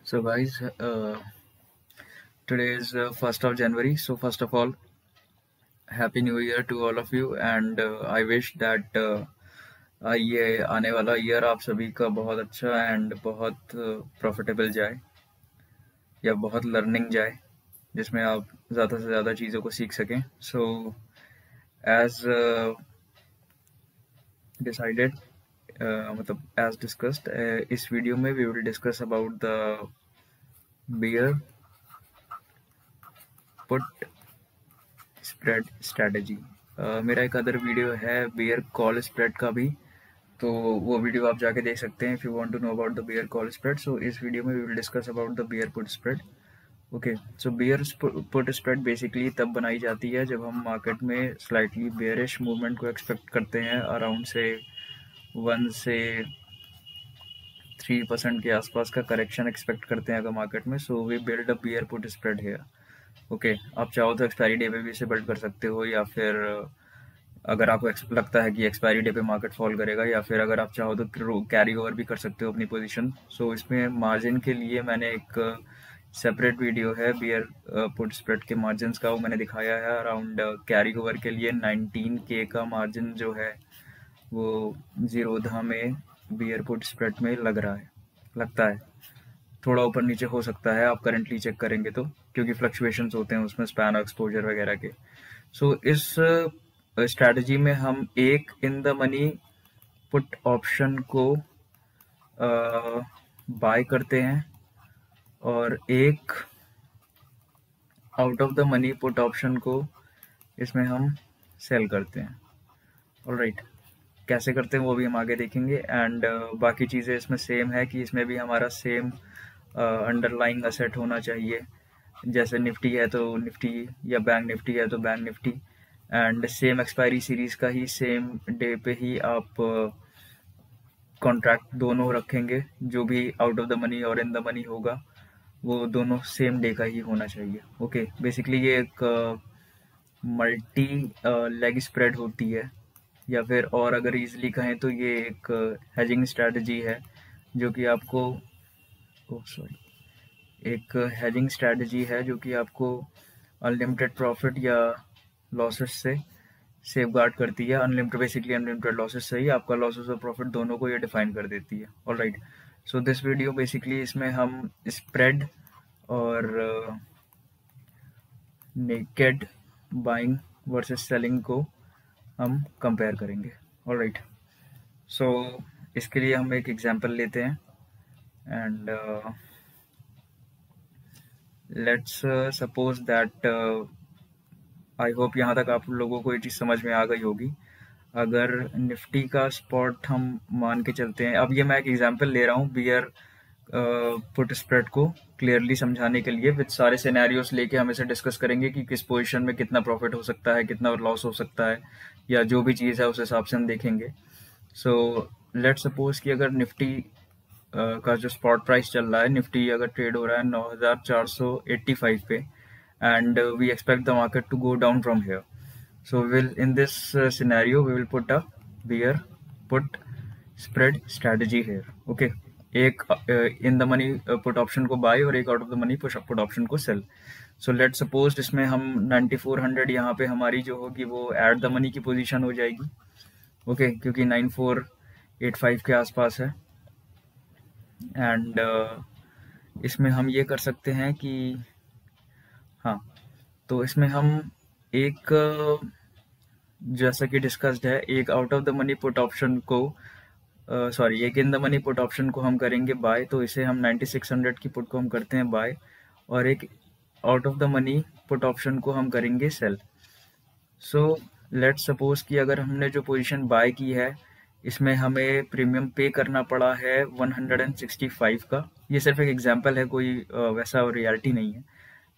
So, guys, today is 1st of January. So, first of all, Happy New Year to all of you, and I wish that ये आने वाला year आप सभी का बहुत अच्छा एंड बहुत प्रॉफिटेबल जाए या बहुत लर्निंग जाए, जिसमें आप ज़्यादा से ज़्यादा चीज़ों को सीख सकें. सो एज डिसाइडेड मतलब एज डिस्कस्ड, इस वीडियो में we will discuss about the bear put spread strategy. मेरा एक अदर वीडियो है बियर कॉल स्प्रेड का भी, तो वो वीडियो आप जाके देख सकते हैं if you want to know about the bear call spread. So इस वीडियो में we will discuss about the bear put spread. Okay, so bear put spread basically तब बनाई जाती है जब हम मार्केट में स्लाइटली बेयरिश मूवमेंट को एक्सपेक्ट करते हैं, अराउंड से 1 से 3% के आसपास का करेक्शन एक्सपेक्ट करते हैं अगर मार्केट में. So we build a bear put spread here. Okay, आप चाहो तो एक्सपायरी डे पे भी इसे बिल्ड कर सकते हो, या फिर अगर आपको लगता है कि एक्सपायरी डे पे मार्केट फॉल करेगा, या फिर अगर आप चाहो तो कैरी ओवर भी कर सकते हो अपनी पोजीशन. सो इसमें मार्जिन के लिए मैंने एक सेपरेट वीडियो है बियर पुट स्प्रेड के मार्जिन का, वो मैंने दिखाया है. अराउंड कैरी ओवर के लिए 19K का मार्जिन जो है वो जीरोधा में बियर पुट स्प्रेड में लगता है. थोड़ा ऊपर नीचे हो सकता है, आप करंटली चेक करेंगे तो, क्योंकि फ्लक्चुएशंस होते हैं उसमें स्पैन और एक्सपोजर वगैरह के. सो इस स्ट्रैटेजी में हम एक in the money put option को बाय करते हैं और एक out of the money put option को इसमें हम सेल करते हैं. ऑलराइट, कैसे करते हैं वो भी हम आगे देखेंगे. एंड बाकी चीज़ें इसमें सेम है कि इसमें भी हमारा सेम अंडरलाइंग असेट होना चाहिए. जैसे निफ्टी है तो निफ्टी, या बैंक निफ्टी है तो bank Nifty, and same expiry series का ही सेम डे पे ही आप कॉन्ट्रैक्ट दोनों रखेंगे. जो भी आउट ऑफ द मनी और इन द मनी होगा वो दोनों सेम डे का ही होना चाहिए. ओके, बेसिकली ये एक मल्टी लेग स्प्रेड होती है, या फिर और अगर इजीली कहें तो ये एक हेजिंग स्ट्रैटेजी है जो कि आपको एक हेजिंग स्ट्रैटेजी है जो कि आपको अनलिमिटेड प्रॉफिट या लॉसेस से सेफगार्ड करती है. बेसिकली अनलिमिटेड लॉसेस से ही आपका लॉसेस और प्रॉफिट दोनों को ये डिफाइन कर देती है. Alright, so this video basically इसमें हम स्प्रेड और नेकेड बाइंग वर्सेस सेलिंग को हम कंपेयर करेंगे. ऑलराइट, सो इसके लिए हम एक एग्जांपल लेते हैं. And let's suppose that, I hope यहाँ तक आप लोगों को ये चीज़ समझ में आ गई होगी. अगर निफ्टी का स्पॉट हम मान के चलते हैं, अब ये मैं एक एग्जांपल ले रहा हूँ बियर पुट स्प्रेड को क्लियरली समझाने के लिए. विद सारे सिनेरियोस लेके हम इसे डिस्कस करेंगे कि किस पोजीशन में कितना प्रॉफिट हो सकता है, कितना लॉस हो सकता है, या जो भी चीज़ है उस हिसाब से हम देखेंगे. सो लेट्स सपोज कि अगर निफ्टी का जो स्पॉट प्राइस चल रहा है, निफ्टी अगर ट्रेड हो रहा है 9485 पे, and we expect the market to go down from here. So in this scenario, we will put a bear put spread strategy here. Okay, एक in the money put option को buy और एक out of the money put option को sell. So let's suppose इसमें हम 9400 यहाँ पे हमारी जो होगी वो at the money की पोजीशन हो जाएगी. Okay, क्योंकि 9485 के आसपास है. एंड इसमें हम ये कर सकते हैं कि हाँ, तो इसमें हम एक जैसा कि डिस्कस्ड है, एक out of the money put option को एक in the money put option को हम करेंगे बाय. तो इसे हम 9600 की पुट को हम करते हैं बाय, और एक out of the money put option को हम करेंगे सेल. सो लेट्स सपोज कि अगर हमने जो पोजीशन बाय की है इसमें हमें प्रीमियम पे करना पड़ा है 165 का. ये सिर्फ एक एग्जांपल है, कोई वैसा रियलिटी नहीं है.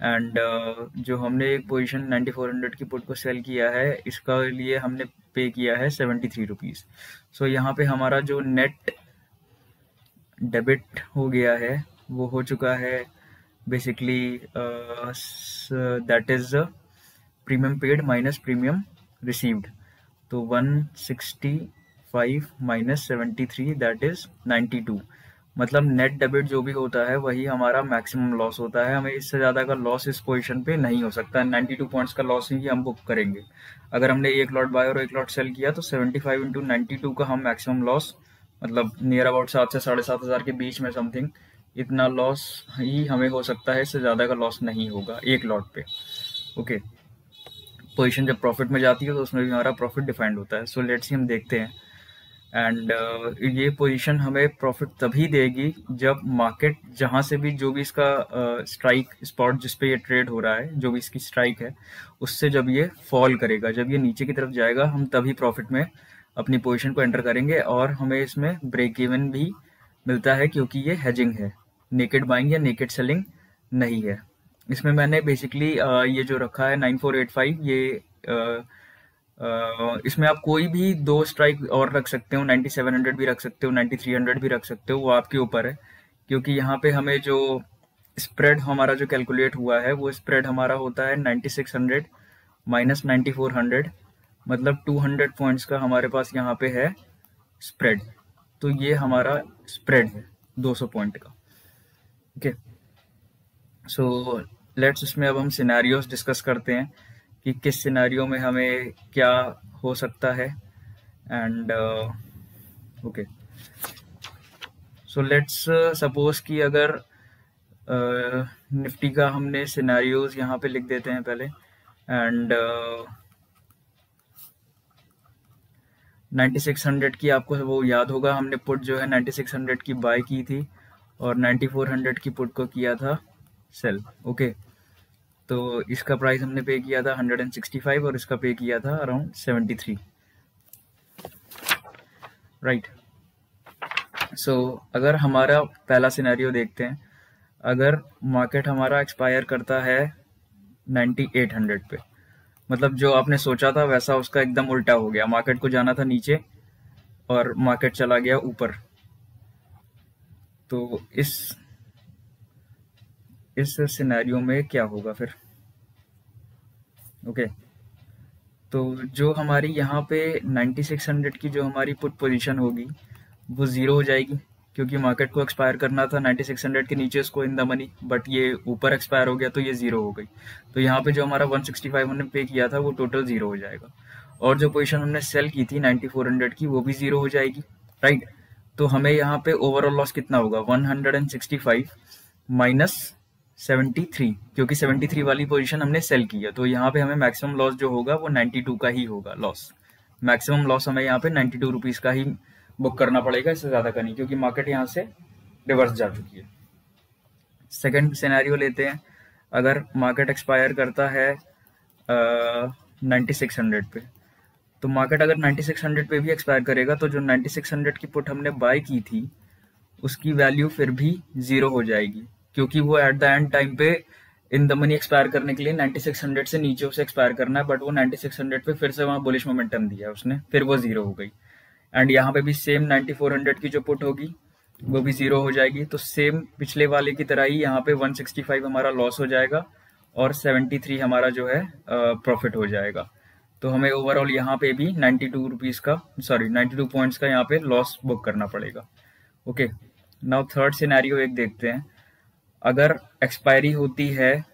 एंड जो हमने एक पोजीशन 9400 की पुट को सेल किया है, इसका लिए हमने पे किया है 73 रुपीज़. सो यहाँ पे हमारा जो नेट डेबिट हो गया है वो हो चुका है basically that is premium paid minus premium received. तो 165 माइनस 73 दैट इज 92. मतलब नेट डेबिट जो भी होता है वही हमारा मैक्सिमम लॉस होता है, हमें इससे ज़्यादा का लॉस इस पोजीशन पे नहीं हो सकता। 92 पॉइंट्स का लॉस ही हम बुक करेंगे। अगर हमने एक लॉट बाय और एक लॉट सेल किया तो 75 इंटू 92 का हम मैक्सिमम लॉस, मतलब नियर अबाउट 7 से 7,500 के बीच में समथिंग इतना लॉस ही हमें हो सकता है, इससे ज़्यादा का लॉस नहीं होगा एक लॉट पे। ओके, पोजीशन जब प्रॉफिट में जाती है तो उसमें भी हमारा प्रॉफिट डिफाइंड होता है। सो लेट्स सी हम देखते हैं। एंड ये पोजीशन हमें प्रॉफिट तभी देगी जब मार्केट जहाँ से भी जो भी इसका स्ट्राइक स्पॉट जिस पे ये ट्रेड हो रहा है, जो भी इसकी स्ट्राइक है, उससे जब ये फॉल करेगा, जब ये नीचे की तरफ जाएगा, हम तभी प्रॉफिट में अपनी पोजीशन को एंटर करेंगे। और हमें इसमें ब्रेक इवन भी मिलता है क्योंकि ये हेजिंग है, नेकेड बाइंग या नेकेड सेलिंग नहीं है। इसमें मैंने बेसिकली ये जो रखा है 9485, ये इसमें आप कोई भी दो स्ट्राइक और रख सकते हो, 9700 भी रख सकते हो, 9300 भी रख सकते हो, वो आपके ऊपर है। क्योंकि यहाँ पे हमें जो स्प्रेड हमारा जो कैलकुलेट हुआ है वो स्प्रेड हमारा होता है 9600 माइनस 9400, मतलब 200 पॉइंट्स का हमारे पास यहाँ पे है स्प्रेड। तो ये हमारा स्प्रेड है 200 पॉइंट का। ओके, सो लेट्स इसमें अब हम सिनेरियोस डिस्कस करते हैं कि किस सिनेरियो में हमें क्या हो सकता है। And okay, so let's suppose कि अगर निफ्टी का हमने सिनेरियोस यहाँ पे लिख देते हैं पहले। एंड 9600 की आपको वो याद होगा, हमने पुट जो है 9600 की बाय की थी और 9400 की पुट को किया था सेल। ओके, तो इसका प्राइस हमने पे किया था 165 और इसका पे किया था अराउंड 73, राइट। सो अगर हमारा पहला सिनेरियो देखते हैं, अगर मार्केट हमारा एक्सपायर करता है 9800 पे, मतलब जो आपने सोचा था वैसा उसका एकदम उल्टा हो गया, मार्केट को जाना था नीचे और मार्केट चला गया ऊपर, तो इस सिनेरियो में क्या होगा फिर? ओके, तो जो हमारी यहाँ पे 9600 की जो हमारी पुट पोजीशन होगी वो ज़ीरो हो जाएगी, क्योंकि मार्केट को एक्सपायर करना था 9600 के नीचे उसको इन द मनी, बट ये ऊपर एक्सपायर हो गया तो ये ज़ीरो हो गई। तो यहाँ पे जो हमारा 165 हमने पे किया था वो टोटल ज़ीरो हो जाएगा, और जो पोजीशन हमने सेल की थी 9400 की वो भी ज़ीरो हो जाएगी, राइट। तो हमें यहाँ पे ओवरऑल लॉस कितना होगा? 165 माइनस 73, क्योंकि 73 वाली पोजीशन हमने सेल की है, तो यहाँ पे हमें मैक्सिमम लॉस जो होगा वो 92 का ही होगा लॉस। मैक्सिमम लॉस हमें यहाँ पे 92 रुपीज़ का ही बुक करना पड़ेगा, इससे ज़्यादा का नहीं, क्योंकि मार्केट यहाँ से रिवर्स जा चुकी है। सेकंड सिनेरियो लेते हैं, अगर मार्केट एक्सपायर करता है 9600 पे, तो मार्केट अगर 9600 पे भी एक्सपायर करेगा तो जो 9600 की पुट हमने बाय की थी उसकी वैल्यू फिर भी ज़ीरो हो जाएगी, क्योंकि वो एट द एंड टाइम पे इन द मनी एक्सपायर करने के लिए 9600 से नीचे उसे एक्सपायर करना है, बट वो 9600 पे फिर से वहाँ बुलिश मोमेंटम दिया उसने, फिर वो ज़ीरो हो गई। एंड यहाँ पे भी सेम 9400 की जो पुट होगी वो भी ज़ीरो हो जाएगी। तो सेम पिछले वाले की तरह ही यहाँ पे 165 हमारा लॉस हो जाएगा और 73 हमारा जो है प्रॉफिट हो जाएगा। तो हमें ओवरऑल यहाँ पे भी 92 रुपीज़ का, सॉरी 92 पॉइंट्स का यहाँ पे लॉस बुक करना पड़ेगा। ओके, नाउ थर्ड सिनेरियो एक देखते हैं। अगर एक्सपायरी होती है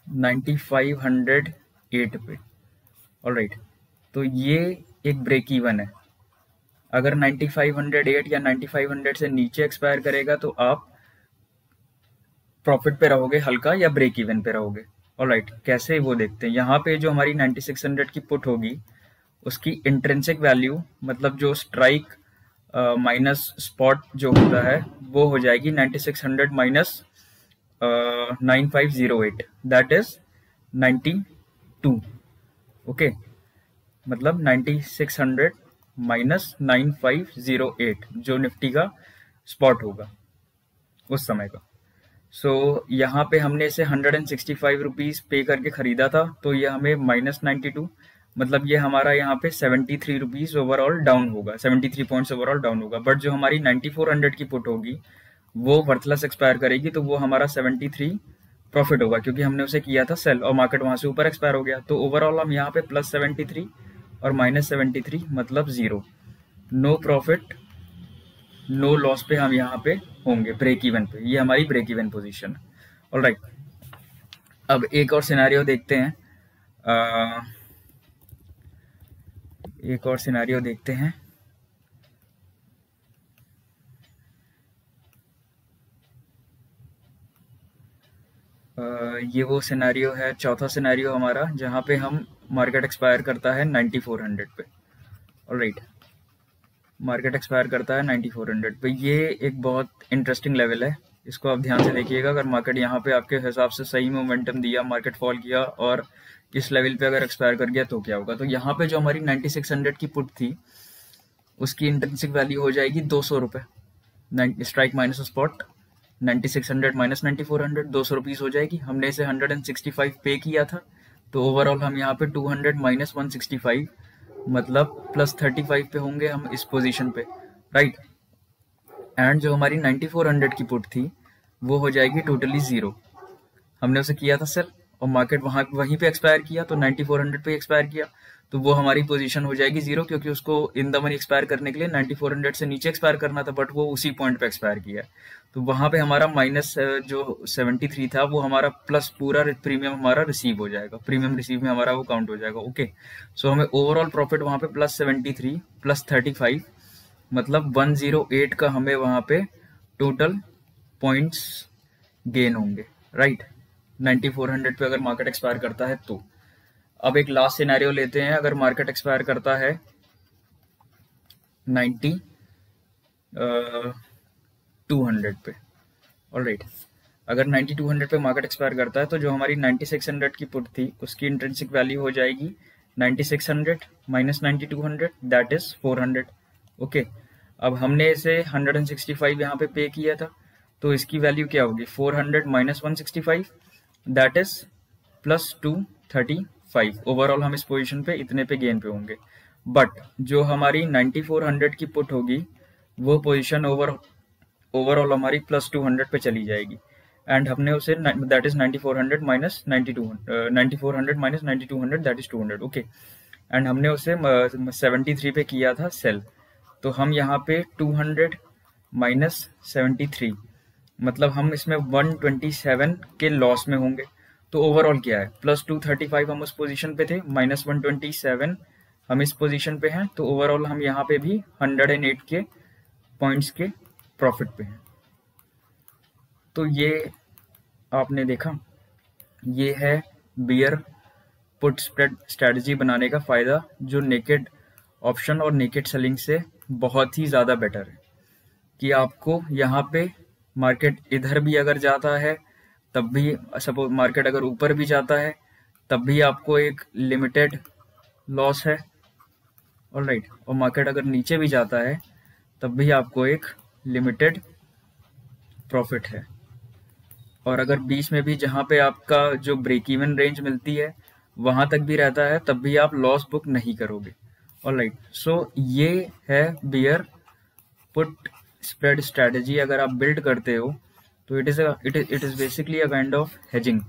9508 पे, ऑलराइट, तो ये एक ब्रेक इवन है। अगर 9508 या 9500 से नीचे एक्सपायर करेगा तो आप प्रॉफिट पे रहोगे हल्का या ब्रेक इवन पे रहोगे, ऑलराइट। कैसे वो देखते हैं। यहाँ पे जो हमारी 9600 की पुट होगी उसकी इंट्रिंसिक वैल्यू, मतलब जो स्ट्राइक माइनस स्पॉट जो होता है वो हो जाएगी 9600 माइनस 9508, दैट इज 92। ओके, मतलब 9600 माइनस 9508 जो निफ्टी का स्पॉट होगा उस समय का। सो यहाँ पे हमने इसे 165 रुपीज़ पे करके ख़रीदा था, तो ये हमें माइनस 92, मतलब ये हमारा यहाँ पे 73 रुपीज़ ओवरऑल डाउन होगा, 73 पॉइंट्स ओवरऑल डाउन होगा। बट जो हमारी 9400 की पुट होगी वो वर्थलेस एक्सपायर करेगी, तो वो हमारा 73 प्रॉफिट होगा, क्योंकि हमने उसे किया था सेल और मार्केट वहाँ से ऊपर एक्सपायर हो गया। तो ओवरऑल हम यहाँ पे प्लस 73 और माइनस 73 मतलब zero, no profit no loss पे हम यहाँ पे होंगे, ब्रेक इवन पे। ये हमारी ब्रेक इवन पोजीशन है। ऑलराइट, अब एक और सिनेरियो देखते हैं। एक और सिनेरियो देखते हैं। ये वो सिनेरियो है, चौथा सिनेरियो हमारा, जहाँ पे हम मार्केट एक्सपायर करता है 9400 पे। ऑलराइट, मार्केट एक्सपायर करता है 9400 पे। ये एक बहुत इंटरेस्टिंग लेवल है, इसको आप ध्यान से देखिएगा। अगर मार्केट यहाँ पे आपके हिसाब से सही मोमेंटम दिया, मार्केट फॉल किया और इस लेवल पे अगर एक्सपायर कर गया तो क्या होगा। तो यहाँ पे जो हमारी 9600 की पुट थी, उसकी इंट्रिंसिक वैल्यू हो जाएगी 200 रुपये। Strike minus spot 9600 minus 9400, 200 rupees हो जाएगी। हमने इसे 165 पे किया था, तो ओवरऑल हम यहाँ पे 200 माइनस 165 मतलब प्लस 35 पे होंगे हम इस पोजीशन पे, राइट। एंड जो हमारी 9400 की पुट थी वो हो जाएगी टोटली जीरो। हमने उसे किया था सेल और मार्केट वहीं पे एक्सपायर किया, तो 9400 पे एक्सपायर किया, तो वो हमारी पोजीशन हो जाएगी जीरो, क्योंकि उसको इन द मनी एक्सपायर करने के लिए 9400 से नीचे एक्सपायर करना था, बट वो उसी पॉइंट पे एक्सपायर किया। तो वहां पे हमारा माइनस जो 73 था वो हमारा प्लस पूरा प्रीमियम हमारा रिसीव हो जाएगा, प्रीमियम रिसीव में हमारा वो काउंट हो जाएगा। ओके, सो हमें ओवरऑल प्रॉफिट वहां पे प्लस 73 प्लस 35 मतलब 108 का हमें वहां पे टोटल पॉइंट्स गेन होंगे, राइट। 9400 पे अगर मार्केट एक्सपायर करता है तो। अब एक लास्ट सिनेरियो लेते हैं, अगर मार्केट एक्सपायर करता है 9200 पे। ऑलराइट, अगर 9200 पे मार्केट एक्सपायर करता है तो जो हमारी 9600 की पुट थी उसकी इंट्रिंसिक वैल्यू हो जाएगी 9600 माइनस 9200, दैट इज 400। ओके, अब हमने इसे 165 यहाँ पे किया था, तो इसकी वैल्यू क्या होगी 400 minus 165, that is plus 235। Overall हम इस पोजीशन पे इतने पे गेन पे होंगे। बट जो हमारी 9400 की पुट होगी वो पोजीशन ओवरऑल हमारी प्लस 200 पे चली जाएगी। एंड हमने उसे that is 9400 minus 9400 minus 9200, that is 200। Okay, and हमने उसे 73 पे किया था सेल, तो हम यहाँ पे 200 माइनस 73 मतलब हम इसमें 127 के लॉस में होंगे। तो ओवरऑल क्या है, प्लस 235 हम उस पोजीशन पे थे, माइनस 127 हम इस पोजीशन पे हैं, तो ओवरऑल हम यहाँ पे भी 108 के पॉइंट्स के प्रॉफिट पे हैं। तो ये आपने देखा, ये है बियर पुट स्प्रेड स्ट्रेटजी बनाने का फायदा, जो नेकेड ऑप्शन और नेकेड सेलिंग से बहुत ही ज़्यादा बेटर है। कि आपको यहाँ पे मार्केट इधर भी अगर जाता है तब भी, सपोज मार्केट अगर ऊपर भी जाता है तब भी आपको एक लिमिटेड लॉस है, ऑलराइट, और मार्केट अगर नीचे भी जाता है तब भी आपको एक लिमिटेड प्रॉफिट है। और अगर बीच में भी जहाँ पे आपका जो ब्रेक इवन रेंज मिलती है वहां तक भी रहता है तब भी आप लॉस बुक नहीं करोगे। ऑलराइट, सो ये है बियर पुट स्प्रेड स्ट्रेटजी। अगर आप बिल्ड करते हो तो it is basically a kind of hedging.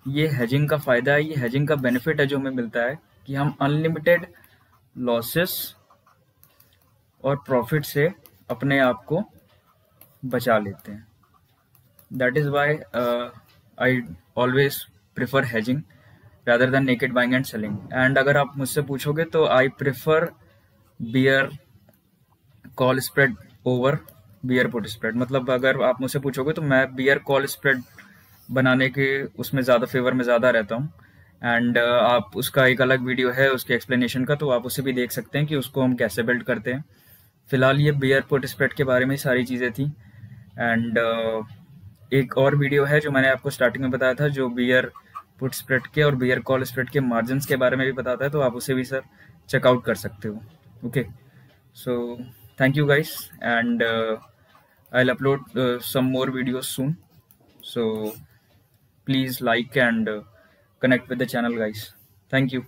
ये हेजिंग का फायदा है, ये हेजिंग का बेनिफिट है जो हमें मिलता है कि हम अनलिमिटेड लॉसेस और प्रॉफिट से अपने आप को बचा लेते हैं। That is why I always prefer hedging rather than naked buying and selling. And अगर आप मुझसे पूछोगे तो I prefer bear call spread over bear put spread. मतलब अगर आप मुझसे पूछोगे तो मैं बियर कॉल स्प्रेड बनाने के उसमें ज़्यादा फेवर में ज़्यादा रहता हूँ। एंड आप उसका एक अलग वीडियो है उसके एक्सप्लेनेशन का, तो आप उसे भी देख सकते हैं कि उसको हम कैसे बिल्ड करते हैं। फिलहाल ये बियर पुट स्प्रेड के बारे में सारी चीज़ें थी। एंड एक और वीडियो है जो मैंने आपको स्टार्टिंग में बताया था, जो बियर पुट स्प्रेड के और बियर कॉल स्प्रेड के मार्जिन्स के बारे में भी बताता है, तो आप उसे भी सर चेकआउट कर सकते हो। Okay, so thank you guys, and I will upload some more videos soon, so please like and connect with the channel guys. Thank you.